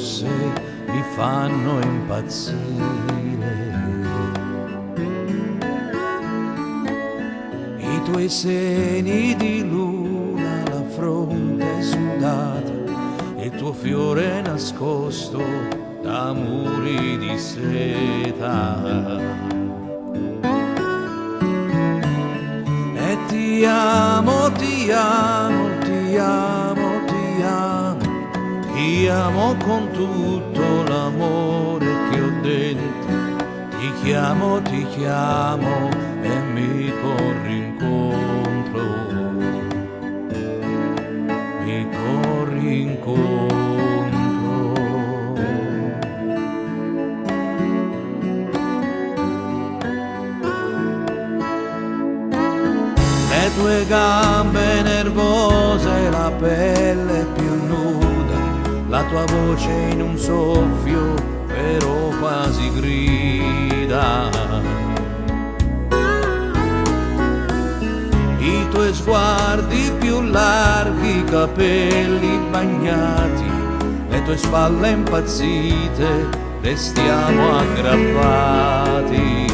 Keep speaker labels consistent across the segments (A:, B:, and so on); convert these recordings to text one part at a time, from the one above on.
A: rosse mi fanno impazzire. I tuoi seni di luna, la fronte sudata, il tuo fiore nascosto da muri di seta. E ti amo, ti amo, ti amo, ti amo, ti amo con tutto l'amore che ho dentro. Ti chiamo e mi corri incontro, mi corri incontro. Le tue gambe nervose, la pelle più nuda, la tua voce in un soffio però quasi grida. I tuoi sguardi più larghi, capelli bagnati, le tue spalle impazzite, restiamo aggrappati.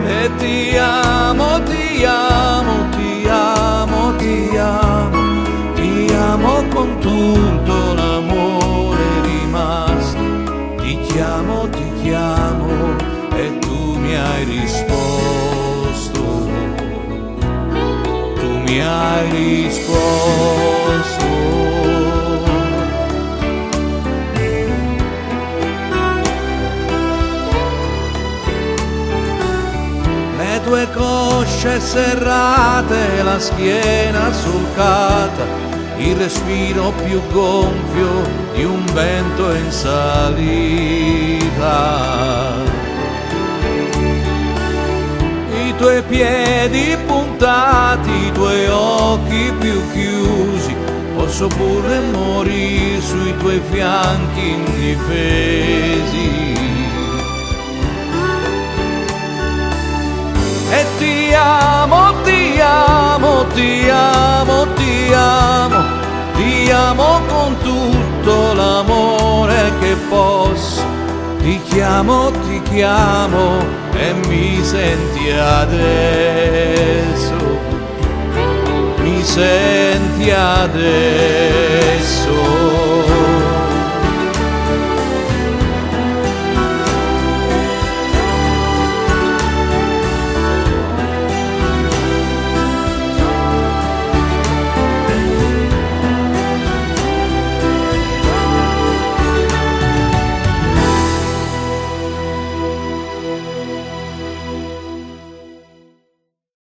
A: E ti amo, ti amo, ti amo, ti amo, ti amo con tutto l'amore rimasto. Ti chiamo e tu mi hai risposto, tu mi hai risposto. Le tue cosce serrate, la schiena solcata, il respiro più gonfio di un vento in salita. I tuoi piedi puntati, i tuoi occhi più chiusi, posso pure morire sui tuoi fianchi indifesi. E ti amo, ti amo, ti amo, ti amo, ti amo con tutto l'amore che posso. Ti chiamo e mi senti adesso, mi senti adesso.